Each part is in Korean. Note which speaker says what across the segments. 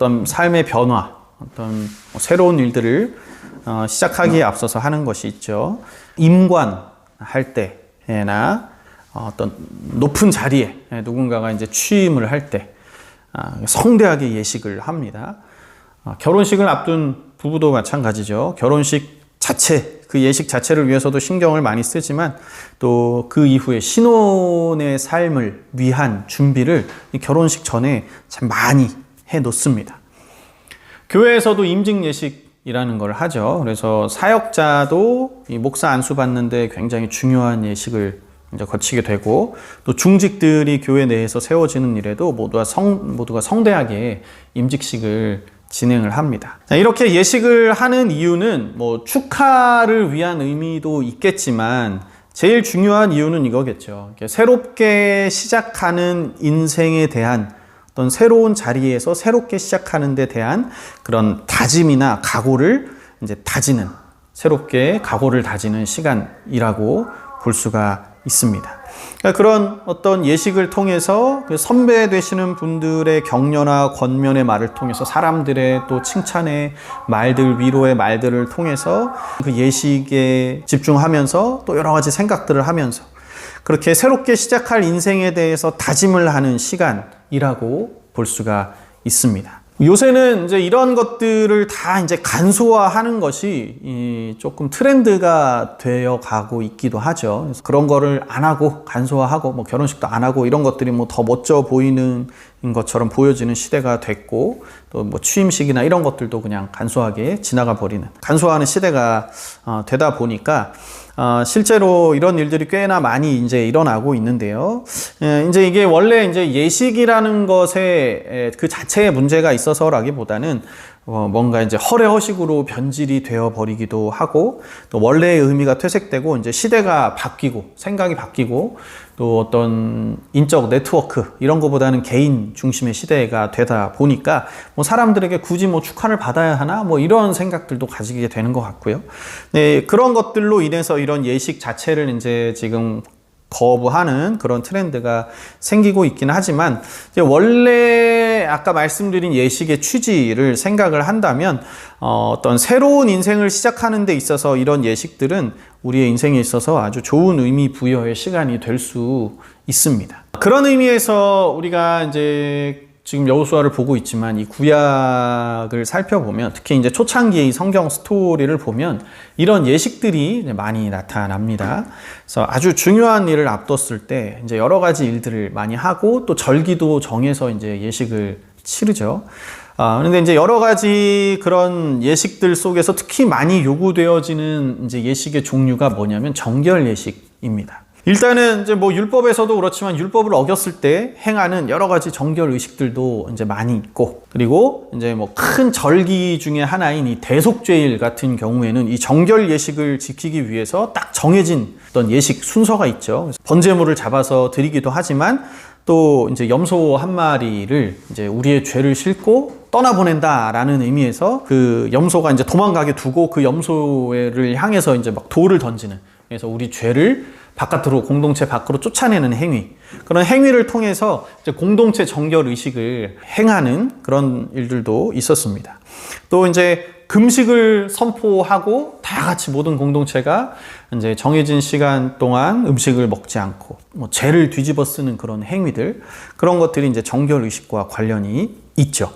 Speaker 1: 어떤 삶의 변화, 어떤 새로운 일들을 시작하기에 앞서서 하는 것이 있죠. 임관할 때나 어떤 높은 자리에 누군가가 이제 취임을 할 때 성대하게 예식을 합니다. 결혼식을 앞둔 부부도 마찬가지죠. 결혼식 자체, 그 예식 자체를 위해서도 신경을 많이 쓰지만 또 그 이후에 신혼의 삶을 위한 준비를 결혼식 전에 참 많이 해 놓습니다. 교회에서도 임직 예식이라는 걸 하죠. 그래서 사역자도 이 목사 안수 받는데 굉장히 중요한 예식을 이제 거치게 되고, 또 중직들이 교회 내에서 세워지는 일에도 모두가 성대하게 임직식을 진행을 합니다. 이렇게 예식을 하는 이유는 뭐 축하를 위한 의미도 있겠지만 제일 중요한 이유는 이거겠죠. 새롭게 시작하는 인생에 대한 어떤 새로운 자리에서 새롭게 시작하는 데 대한 그런 다짐이나 각오를 이제 다지는, 새롭게 각오를 다지는 시간이라고 볼 수가 있습니다. 그러니까 그런 어떤 예식을 통해서 그 선배 되시는 분들의 격려나 권면의 말을 통해서, 사람들의 또 칭찬의 말들, 위로의 말들을 통해서 그 예식에 집중하면서 또 여러 가지 생각들을 하면서 그렇게 새롭게 시작할 인생에 대해서 다짐을 하는 시간이라고 볼 수가 있습니다. 요새는 이제 이런 것들을 다 이제 간소화하는 것이 조금 트렌드가 되어 가고 있기도 하죠. 그래서 그런 거를 안 하고 간소화하고 뭐 결혼식도 안 하고 이런 것들이 뭐 더 멋져 보이는 것처럼 보여지는 시대가 됐고, 또 뭐 취임식이나 이런 것들도 그냥 간소하게 지나가 버리는, 간소화하는 시대가 되다 보니까 실제로 이런 일들이 꽤나 많이 이제 일어나고 있는데요. 이제 이게 원래 이제 예식이라는 것에 그 자체에 문제가 있어서라기보다는 뭔가 이제 허례허식으로 변질이 되어 버리기도 하고, 또 원래의 의미가 퇴색되고 이제 시대가 바뀌고 생각이 바뀌고 또 어떤 인적 네트워크 이런 것보다는 개인 중심의 시대가 되다 보니까 뭐 사람들에게 굳이 뭐 축하를 받아야 하나 뭐 이런 생각들도 가지게 되는 것 같고요. 네, 그런 것들로 인해서 이런 예식 자체를 이제 지금 거부하는 그런 트렌드가 생기고 있기는 하지만, 이제 원래 아까 말씀드린 예식의 취지를 생각을 한다면 어떤 새로운 인생을 시작하는 데 있어서 이런 예식들은 우리의 인생에 있어서 아주 좋은 의미 부여의 시간이 될 수 있습니다. 그런 의미에서 우리가 이제 지금 여호수아를 보고 있지만 이 구약을 살펴보면, 특히 이제 초창기의 이 성경 스토리를 보면 이런 예식들이 많이 나타납니다. 그래서 아주 중요한 일을 앞뒀을 때 이제 여러 가지 일들을 많이 하고 또 절기도 정해서 이제 예식을 치르죠. 그런데 이제 여러 가지 그런 예식들 속에서 특히 많이 요구되어지는 이제 예식의 종류가 뭐냐면 정결 예식입니다. 일단은 이제 뭐 율법에서도 그렇지만 율법을 어겼을 때 행하는 여러 가지 정결 의식들도 이제 많이 있고, 그리고 이제 뭐 큰 절기 중에 하나인 이 대속죄일 같은 경우에는 이 정결 예식을 지키기 위해서 딱 정해진 어떤 예식 순서가 있죠. 그래서 번제물을 잡아서 드리기도 하지만 또 이제 염소 한 마리를 이제 우리의 죄를 싣고 떠나보낸다라는 의미에서 그 염소가 이제 도망가게 두고 그 염소를 향해서 이제 막 돌을 던지는, 그래서 우리 죄를 바깥으로, 공동체 밖으로 쫓아내는 행위, 그런 행위를 통해서 이제 공동체 정결 의식을 행하는 그런 일들도 있었습니다. 또 이제 금식을 선포하고 다 같이 모든 공동체가 이제 정해진 시간 동안 음식을 먹지 않고 뭐 죄를 뒤집어 쓰는 그런 행위들, 그런 것들이 이제 정결 의식과 관련이 있죠.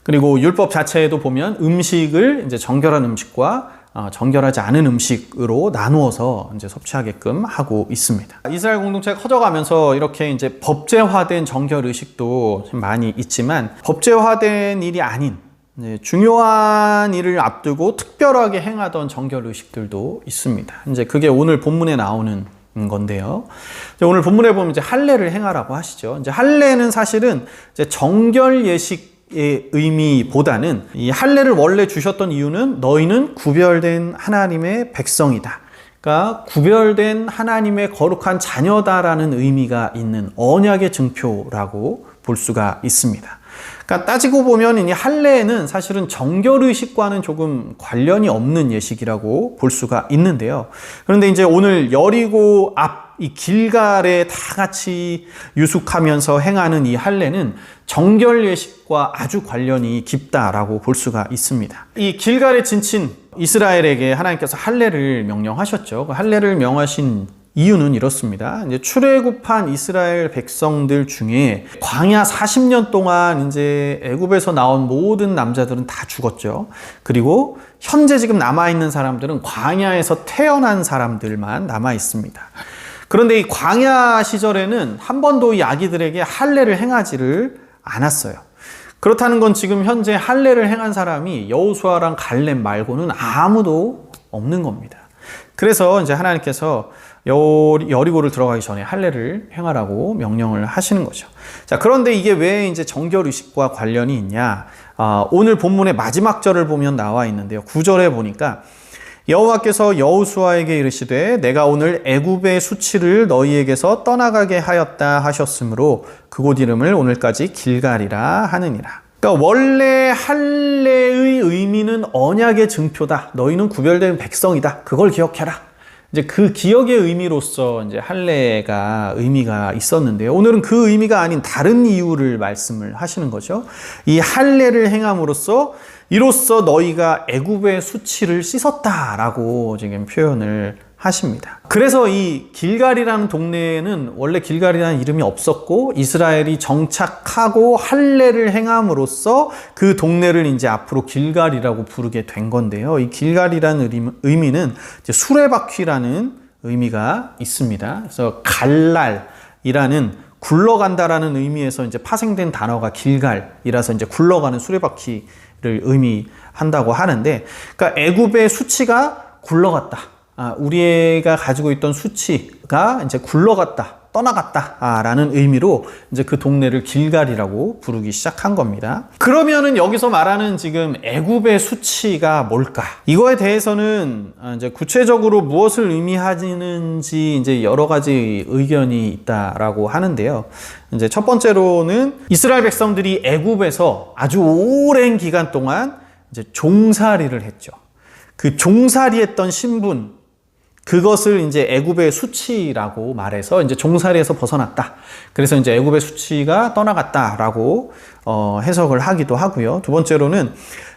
Speaker 1: 그리고 율법 자체에도 보면 음식을 이제 정결한 음식과 정결하지 않은 음식으로 나누어서 이제 섭취하게끔 하고 있습니다. 이스라엘 공동체가 커져가면서 이렇게 이제 법제화된 정결 의식도 많이 있지만, 법제화된 일이 아닌 중요한 일을 앞두고 특별하게 행하던 정결 의식들도 있습니다. 이제 그게 오늘 본문에 나오는 건데요. 오늘 본문에 보면 이제 할례를 행하라고 하시죠. 이제 할례는 사실은 이제 정결 예식 의 의미보다는 이 할례를 원래 주셨던 이유는 너희는 구별된 하나님의 백성이다, 그러니까 구별된 하나님의 거룩한 자녀다라는 의미가 있는 언약의 증표라고 볼 수가 있습니다. 그러니까 따지고 보면 이 할례는 사실은 정결의식과는 조금 관련이 없는 예식이라고 볼 수가 있는데요. 그런데 이제 오늘 여리고 앞 이 길갈에 다 같이 유숙하면서 행하는 이 할례는 정결 예식과 아주 관련이 깊다라고 볼 수가 있습니다. 이 길갈에 지친 이스라엘에게 하나님께서 할례를 명령하셨죠. 그 할례를 명하신 이유는 이렇습니다. 이제 출애굽한 이스라엘 백성들 중에 광야 40년 동안 이제 애굽에서 나온 모든 남자들은 다 죽었죠. 그리고 현재 지금 남아 있는 사람들은 광야에서 태어난 사람들만 남아 있습니다. 그런데 이 광야 시절에는 한 번도 이 아기들에게 할례를 행하지를 않았어요. 그렇다는 건 지금 현재 할례를 행한 사람이 여호수아랑 갈렙 말고는 아무도 없는 겁니다. 그래서 이제 하나님께서 여리고를 들어가기 전에 할례를 행하라고 명령을 하시는 거죠. 자, 그런데 이게 왜 이제 정결 의식과 관련이 있냐? 오늘 본문의 마지막 절을 보면 나와 있는데요. 9절에 보니까 여호와께서 여호수아에게 이르시되 내가 오늘 애굽의 수치를 너희에게서 떠나가게 하였다 하셨으므로 그곳 이름을 오늘까지 길갈이라 하느니라. 그러니까 원래 할례의 의미는 언약의 증표다. 너희는 구별된 백성이다. 그걸 기억해라. 이제 그 기억의 의미로서 이제 할례가 의미가 있었는데요. 오늘은 그 의미가 아닌 다른 이유를 말씀을 하시는 거죠. 이 할례를 행함으로써 이로써 너희가 애굽의 수치를 씻었다라고 지금 표현을 하십니다. 그래서 이 길갈이라는 동네에는 원래 길갈이라는 이름이 없었고 이스라엘이 정착하고 할례를 행함으로써 그 동네를 이제 앞으로 길갈이라고 부르게 된 건데요. 이 길갈이라는 의미는 이제 수레바퀴라는 의미가 있습니다. 그래서 갈랄이라는 굴러간다라는 의미에서 이제 파생된 단어가 길갈이라서 이제 굴러가는 수레바퀴를 의미한다고 하는데, 그러니까 애굽의 수치가 굴러갔다. 우리가 가지고 있던 수치가 이제 굴러갔다, 떠나갔다 라는 의미로 이제 그 동네를 길갈이라고 부르기 시작한 겁니다. 그러면은 여기서 말하는 지금 애굽의 수치가 뭘까? 이거에 대해서는 이제 구체적으로 무엇을 의미하는지 이제 여러 가지 의견이 있다라고 하는데요. 이제 첫 번째로는 이스라엘 백성들이 애굽에서 아주 오랜 기간 동안 이제 종살이를 했죠. 그 종살이했던 신분, 그것을 이제 애굽의 수치라고 말해서 이제 종살이에서 벗어났다. 그래서 이제 애굽의 수치가 떠나갔다라고 해석을 하기도 하고요. 두 번째로는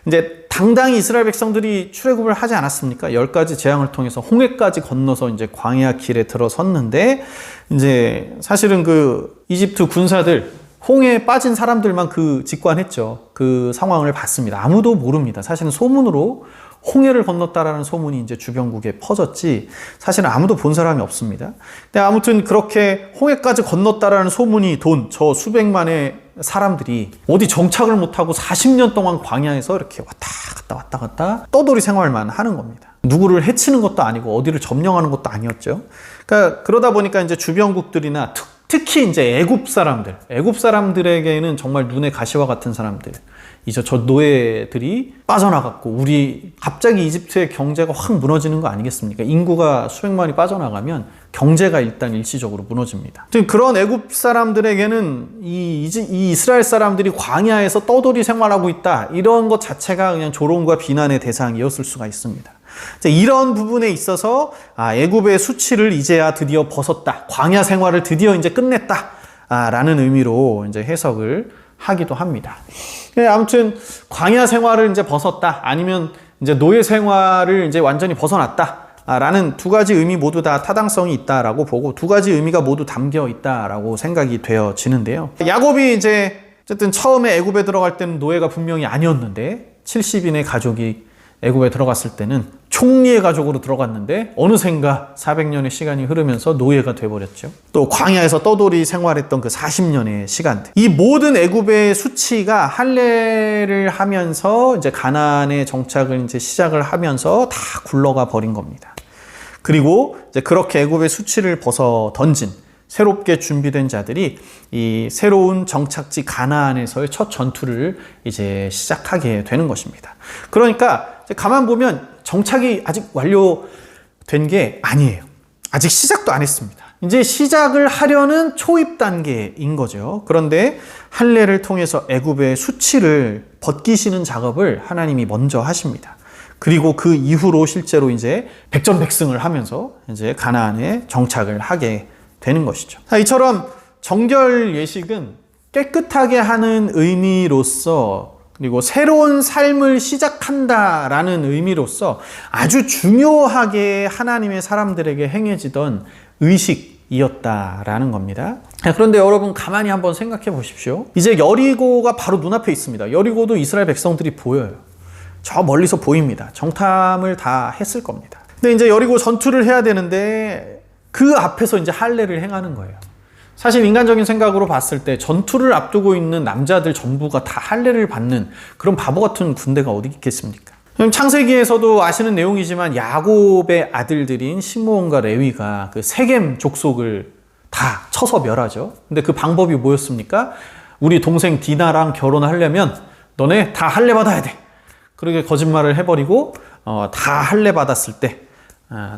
Speaker 1: 이제 당당히 이스라엘 백성들이 출애굽을 하지 않았습니까? 10가지 재앙을 통해서 홍해까지 건너서 이제 광야 길에 들어섰는데, 이제 사실은 그 이집트 군사들 홍해에 빠진 사람들만 그 직관했죠. 그 상황을 봤습니다. 아무도 모릅니다. 사실은 소문으로 홍해를 건넜다라는 소문이 이제 주변국에 퍼졌지 사실은 아무도 본 사람이 없습니다. 근데 아무튼 그렇게 홍해까지 건넜다라는 소문이 돈 저 수백만의 사람들이 어디 정착을 못하고 40년 동안 광야에서 이렇게 왔다 갔다 떠돌이 생활만 하는 겁니다. 누구를 해치는 것도 아니고 어디를 점령하는 것도 아니었죠. 그러니까 그러다 보니까 이제 주변국들이나 특히 이제 애굽 사람들에게는 정말 눈에 가시와 같은 사람들, 이제 저 노예들이 빠져나갔고, 우리 갑자기 이집트의 경제가 확 무너지는 거 아니겠습니까? 인구가 수백만이 빠져나가면 경제가 일단 일시적으로 무너집니다. 그런 애굽 사람들에게는 이 이스라엘 사람들이 광야에서 떠돌이 생활하고 있다, 이런 것 자체가 그냥 조롱과 비난의 대상이었을 수가 있습니다. 이런 부분에 있어서 애굽의 수치를 이제야 드디어 벗었다, 광야 생활을 드디어 이제 끝냈다 라는 의미로 이제 해석을 하기도 합니다. 아무튼 광야 생활을 이제 벗었다, 아니면 이제 노예 생활을 이제 완전히 벗어났다 라는 두 가지 의미 모두 다 타당성이 있다라고 보고, 두 가지 의미가 모두 담겨 있다라고 생각이 되어지는데요. 야곱이 이제 어쨌든 처음에 애굽에 들어갈 때는 노예가 분명히 아니었는데 70인의 가족이 애굽에 들어갔을 때는 총리의 가족으로 들어갔는데 어느샌가 400년의 시간이 흐르면서 노예가 돼버렸죠. 또 광야에서 떠돌이 생활했던 그 40년의 시간들, 이 모든 애굽의 수치가 할례를 하면서 이제 가나안의 정착을 이제 시작을 하면서 다 굴러가 버린 겁니다. 그리고 이제 그렇게 애굽의 수치를 벗어 던진 새롭게 준비된 자들이 이 새로운 정착지 가나안에서의 첫 전투를 이제 시작하게 되는 것입니다. 그러니까 가만 보면 정착이 아직 완료된 게 아니에요. 아직 시작도 안 했습니다. 이제 시작을 하려는 초입 단계인 거죠. 그런데 할례를 통해서 애굽의 수치를 벗기시는 작업을 하나님이 먼저 하십니다. 그리고 그 이후로 실제로 이제 백전백승을 하면서 이제 가나안에 정착을 하게 되는 것이죠. 이처럼 정결 예식은 깨끗하게 하는 의미로서, 그리고 새로운 삶을 시작한다라는 의미로서 아주 중요하게 하나님의 사람들에게 행해지던 의식이었다라는 겁니다. 그런데 여러분 가만히 한번 생각해 보십시오. 이제 여리고가 바로 눈앞에 있습니다. 여리고도 이스라엘 백성들이 보여요. 저 멀리서 보입니다. 정탐을 다 했을 겁니다. 근데 이제 여리고 전투를 해야 되는데 그 앞에서 이제 할례를 행하는 거예요. 사실 인간적인 생각으로 봤을 때 전투를 앞두고 있는 남자들 전부가 다 할례를 받는 그런 바보 같은 군대가 어디 있겠습니까? 창세기에서도 아시는 내용이지만 야곱의 아들들인 시므온과 레위가 그 세겜 족속을 다 쳐서 멸하죠. 근데 그 방법이 뭐였습니까? 우리 동생 디나랑 결혼하려면 너네 다 할례 받아야 돼. 그렇게 거짓말을 해버리고 다 할례 받았을 때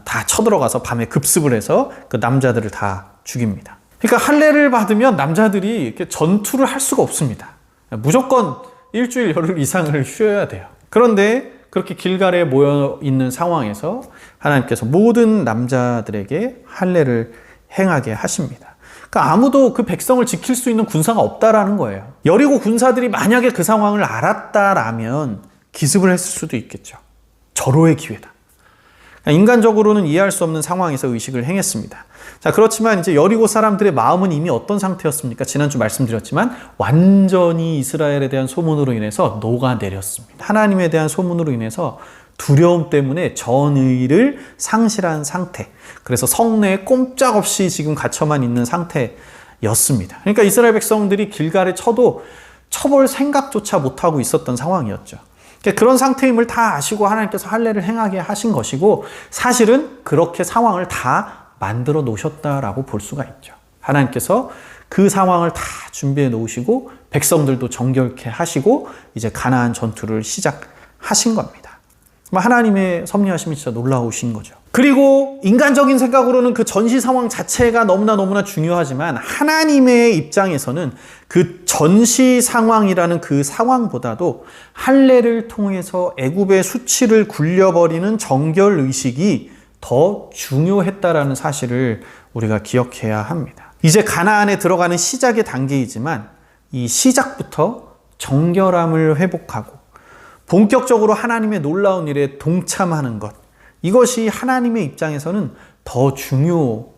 Speaker 1: 다 쳐들어가서 밤에 급습을 해서 그 남자들을 다 죽입니다. 그러니까 할례를 받으면 남자들이 이렇게 전투를 할 수가 없습니다. 무조건 일주일 열흘 이상을 쉬어야 돼요. 그런데 그렇게 길갈에 모여 있는 상황에서 하나님께서 모든 남자들에게 할례를 행하게 하십니다. 그러니까 아무도 그 백성을 지킬 수 있는 군사가 없다라는 거예요. 여리고 군사들이 만약에 그 상황을 알았다라면 기습을 했을 수도 있겠죠. 절호의 기회다. 그러니까 인간적으로는 이해할 수 없는 상황에서 의식을 행했습니다. 자, 그렇지만 이제 여리고 사람들의 마음은 이미 어떤 상태였습니까? 지난주 말씀드렸지만 완전히 이스라엘에 대한 소문으로 인해서 녹아내렸습니다. 하나님에 대한 소문으로 인해서 두려움 때문에 전의를 상실한 상태. 그래서 성내에 꼼짝없이 지금 갇혀만 있는 상태였습니다. 그러니까 이스라엘 백성들이 길갈에 쳐도 쳐볼 생각조차 못하고 있었던 상황이었죠. 그런 상태임을 다 아시고 하나님께서 할례를 행하게 하신 것이고, 사실은 그렇게 상황을 다 만들어 놓으셨다라고 볼 수가 있죠. 하나님께서 그 상황을 다 준비해 놓으시고 백성들도 정결케 하시고 이제 가나안 전투를 시작하신 겁니다. 하나님의 섭리하심이 진짜 놀라우신 거죠. 그리고 인간적인 생각으로는 그 전시 상황 자체가 너무나 중요하지만 하나님의 입장에서는 그 전시 상황이라는 그 상황보다도 할례를 통해서 애굽의 수치를 굴려버리는 정결 의식이 더 중요했다라는 사실을 우리가 기억해야 합니다. 이제 가나안에 들어가는 시작의 단계이지만 이 시작부터 정결함을 회복하고 본격적으로 하나님의 놀라운 일에 동참하는 것, 이것이 하나님의 입장에서는 더 중요했다라는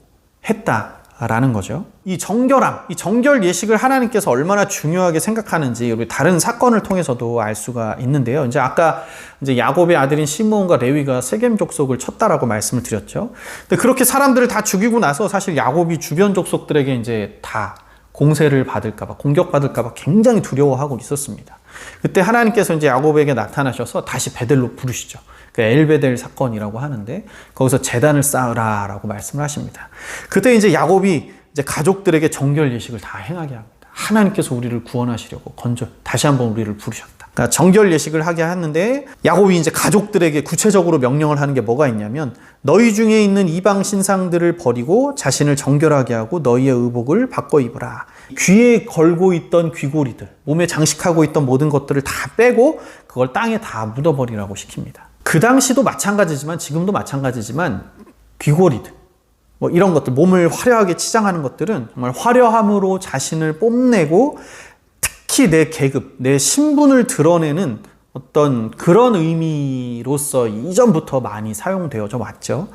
Speaker 1: 거죠. 이 정결함, 이 정결 예식을 하나님께서 얼마나 중요하게 생각하는지 우리 다른 사건을 통해서도 알 수가 있는데요. 이제 아까 이제 야곱의 아들인 시므온과 레위가 세겜 족속을 쳤다라고 말씀을 드렸죠. 근데 그렇게 사람들을 다 죽이고 나서 사실 야곱이 주변 족속들에게 이제 다 공세를 받을까봐, 공격받을까봐 굉장히 두려워하고 있었습니다. 그때 하나님께서 이제 야곱에게 나타나셔서 다시 베델로 부르시죠. 그 엘베델 사건이라고 하는데 거기서 제단을 쌓으라라고 말씀을 하십니다. 그때 이제 야곱이 이제 가족들에게 정결 예식을 다 행하게 합니다. 하나님께서 우리를 구원하시려고 다시 한번 우리를 부르셨다. 그러니까 정결 예식을 하게 하는데 야곱이 이제 가족들에게 구체적으로 명령을 하는 게 뭐가 있냐면 너희 중에 있는 이방 신상들을 버리고 자신을 정결하게 하고 너희의 의복을 바꿔 입으라. 귀에 걸고 있던 귀고리들, 몸에 장식하고 있던 모든 것들을 다 빼고 그걸 땅에 다 묻어버리라고 시킵니다. 그 당시도 마찬가지지만 지금도 마찬가지지만 귀고리들, 이런 것들, 몸을 화려하게 치장하는 것들은 정말 화려함으로 자신을 뽐내고 특히 내 계급, 내 신분을 드러내는 어떤 그런 의미로서 이전부터 많이 사용되어져 왔죠.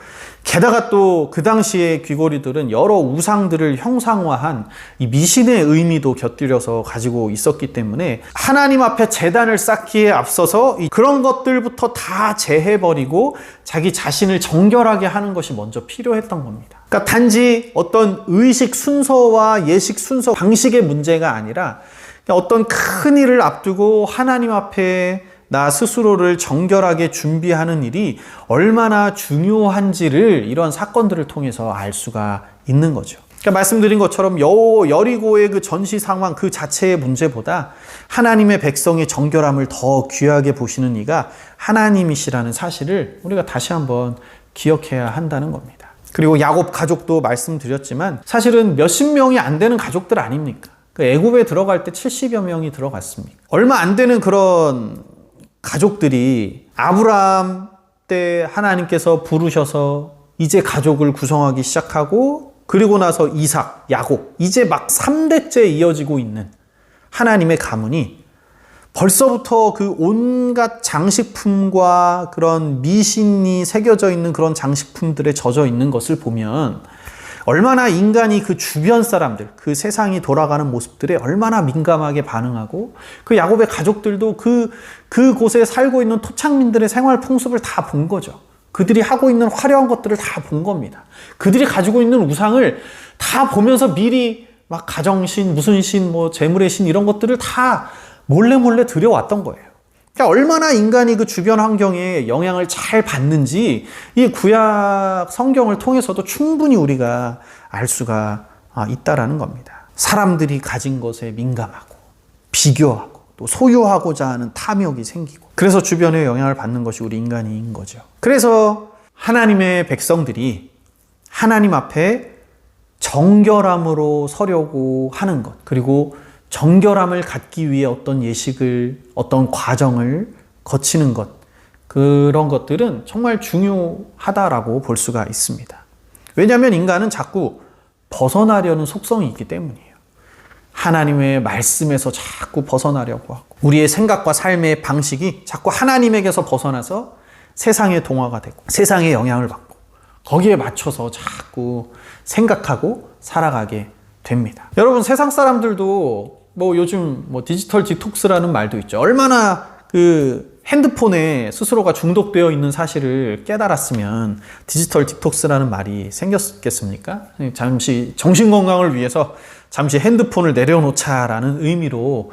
Speaker 1: 게다가 또 그 당시의 귀고리들은 여러 우상들을 형상화한 이 미신의 의미도 곁들여서 가지고 있었기 때문에 하나님 앞에 제단을 쌓기에 앞서서 그런 것들부터 다 제해버리고 자기 자신을 정결하게 하는 것이 먼저 필요했던 겁니다. 그러니까 단지 어떤 의식 순서와 예식 순서 방식의 문제가 아니라 어떤 큰 일을 앞두고 하나님 앞에 나 스스로를 정결하게 준비하는 일이 얼마나 중요한지를 이런 사건들을 통해서 알 수가 있는 거죠. 그러니까 말씀드린 것처럼 여리고의 그 전시 상황 그 자체의 문제보다 하나님의 백성의 정결함을 더 귀하게 보시는 이가 하나님이시라는 사실을 우리가 다시 한번 기억해야 한다는 겁니다. 그리고 야곱 가족도 말씀드렸지만 사실은 몇십 명이 안 되는 가족들 아닙니까? 그 애굽에 들어갈 때 70여 명이 들어갔습니다. 얼마 안 되는 그런 가족들이 아브라함 때 하나님께서 부르셔서 이제 가족을 구성하기 시작하고, 그리고 나서 이삭, 야곱, 이제 막 3대째 이어지고 있는 하나님의 가문이 벌써부터 그 온갖 장식품과 그런 미신이 새겨져 있는 그런 장식품들에 젖어 있는 것을 보면 얼마나 인간이 그 주변 사람들, 그 세상이 돌아가는 모습들에 얼마나 민감하게 반응하고, 그 야곱의 가족들도 그곳에 살고 있는 토착민들의 생활 풍습을 다 본 거죠. 그들이 하고 있는 화려한 것들을 다 본 겁니다. 그들이 가지고 있는 우상을 다 보면서 미리 막 가정신, 무슨 신, 뭐 재물의 신 이런 것들을 다 몰래 들여왔던 거예요. 그러니까 얼마나 인간이 그 주변 환경에 영향을 잘 받는지 이 구약 성경을 통해서도 충분히 우리가 알 수가 있다라는 겁니다. 사람들이 가진 것에 민감하고 비교하고 또 소유하고자 하는 탐욕이 생기고, 그래서 주변에 영향을 받는 것이 우리 인간인 거죠. 그래서 하나님의 백성들이 하나님 앞에 정결함으로 서려고 하는 것, 그리고 정결함을 갖기 위해 어떤 예식을, 어떤 과정을 거치는 것, 그런 것들은 정말 중요하다라고 볼 수가 있습니다. 왜냐하면 인간은 자꾸 벗어나려는 속성이 있기 때문이에요. 하나님의 말씀에서 자꾸 벗어나려고 하고, 우리의 생각과 삶의 방식이 자꾸 하나님에게서 벗어나서 세상의 동화가 되고 세상의 영향을 받고 거기에 맞춰서 자꾸 생각하고 살아가게 됩니다. 여러분, 세상 사람들도 뭐 요즘 뭐 디지털 디톡스라는 말도 있죠. 얼마나 그 핸드폰에 스스로가 중독되어 있는 사실을 깨달았으면 디지털 디톡스라는 말이 생겼겠습니까? 잠시 정신건강을 위해서 잠시 핸드폰을 내려놓자라는 의미로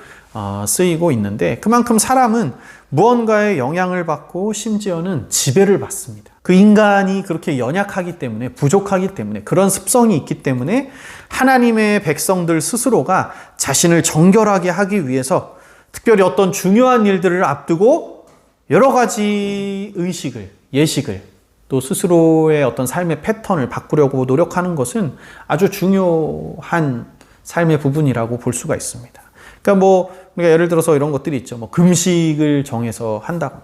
Speaker 1: 쓰이고 있는데, 그만큼 사람은 무언가의 영향을 받고 심지어는 지배를 받습니다. 그 인간이 그렇게 연약하기 때문에, 부족하기 때문에, 그런 습성이 있기 때문에 하나님의 백성들 스스로가 자신을 정결하게 하기 위해서 특별히 어떤 중요한 일들을 앞두고 여러 가지 의식을, 예식을, 또 스스로의 어떤 삶의 패턴을 바꾸려고 노력하는 것은 아주 중요한 삶의 부분이라고 볼 수가 있습니다. 그러니까 우리가 예를 들어서 이런 것들이 있죠. 금식을 정해서 한다거나,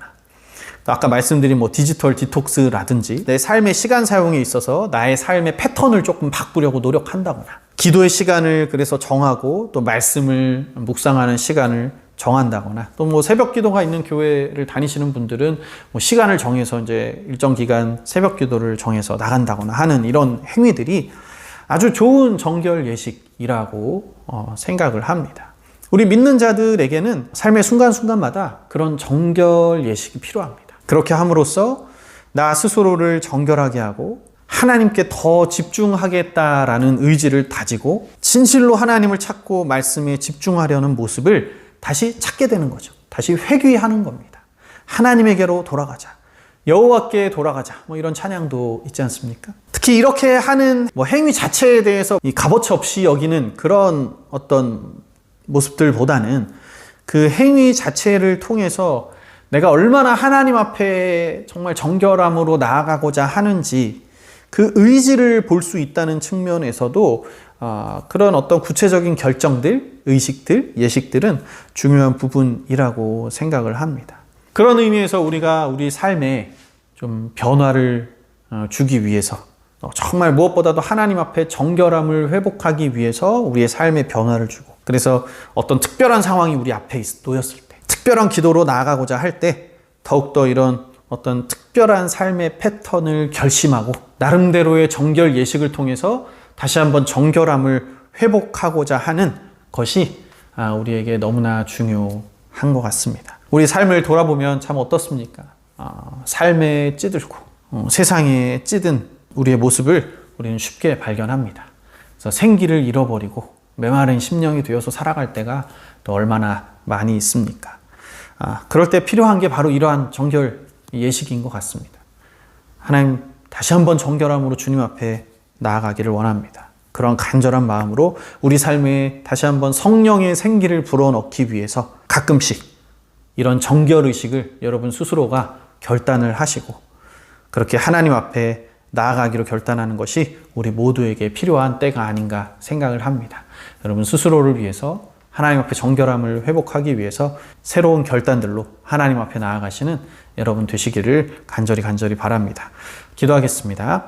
Speaker 1: 아까 말씀드린 디지털 디톡스라든지, 내 삶의 시간 사용에 있어서 나의 삶의 패턴을 조금 바꾸려고 노력한다거나, 기도의 시간을 그래서 정하고 또 말씀을 묵상하는 시간을 정한다거나, 또 새벽 기도가 있는 교회를 다니시는 분들은 시간을 정해서 이제 일정 기간 새벽 기도를 정해서 나간다거나 하는 이런 행위들이 아주 좋은 정결 예식이라고 생각을 합니다. 우리 믿는 자들에게는 삶의 순간순간마다 그런 정결 예식이 필요합니다. 그렇게 함으로써 나 스스로를 정결하게 하고 하나님께 더 집중하겠다라는 의지를 다지고 진실로 하나님을 찾고 말씀에 집중하려는 모습을 다시 찾게 되는 거죠. 다시 회귀하는 겁니다. 하나님에게로 돌아가자, 여호와께 돌아가자, 이런 찬양도 있지 않습니까? 특히 이렇게 하는 행위 자체에 대해서 이 값어치 없이 여기는 그런 어떤 모습들보다는 그 행위 자체를 통해서 내가 얼마나 하나님 앞에 정말 정결함으로 나아가고자 하는지 그 의지를 볼 수 있다는 측면에서도 그런 어떤 구체적인 결정들, 의식들, 예식들은 중요한 부분이라고 생각을 합니다. 그런 의미에서 우리가 우리 삶에 좀 변화를 주기 위해서, 정말 무엇보다도 하나님 앞에 정결함을 회복하기 위해서 우리의 삶에 변화를 주고, 그래서 어떤 특별한 상황이 우리 앞에 놓였을 때, 특별한 기도로 나아가고자 할 때 더욱더 이런 어떤 특별한 삶의 패턴을 결심하고 나름대로의 정결 예식을 통해서 다시 한번 정결함을 회복하고자 하는 것이 우리에게 너무나 중요한 것 같습니다. 우리 삶을 돌아보면 참 어떻습니까? 삶에 찌들고 세상에 찌든 우리의 모습을 우리는 쉽게 발견합니다. 그래서 생기를 잃어버리고 메마른 심령이 되어서 살아갈 때가 또 얼마나 많이 있습니까? 그럴 때 필요한 게 바로 이러한 정결 예식인 것 같습니다. 하나님, 다시 한번 정결함으로 주님 앞에 나아가기를 원합니다. 그런 간절한 마음으로 우리 삶에 다시 한번 성령의 생기를 불어넣기 위해서 가끔씩 이런 정결의식을 여러분 스스로가 결단을 하시고 그렇게 하나님 앞에 나아가기로 결단하는 것이 우리 모두에게 필요한 때가 아닌가 생각을 합니다. 여러분 스스로를 위해서 하나님 앞에 정결함을 회복하기 위해서 새로운 결단들로 하나님 앞에 나아가시는 여러분 되시기를 간절히 바랍니다. 기도하겠습니다.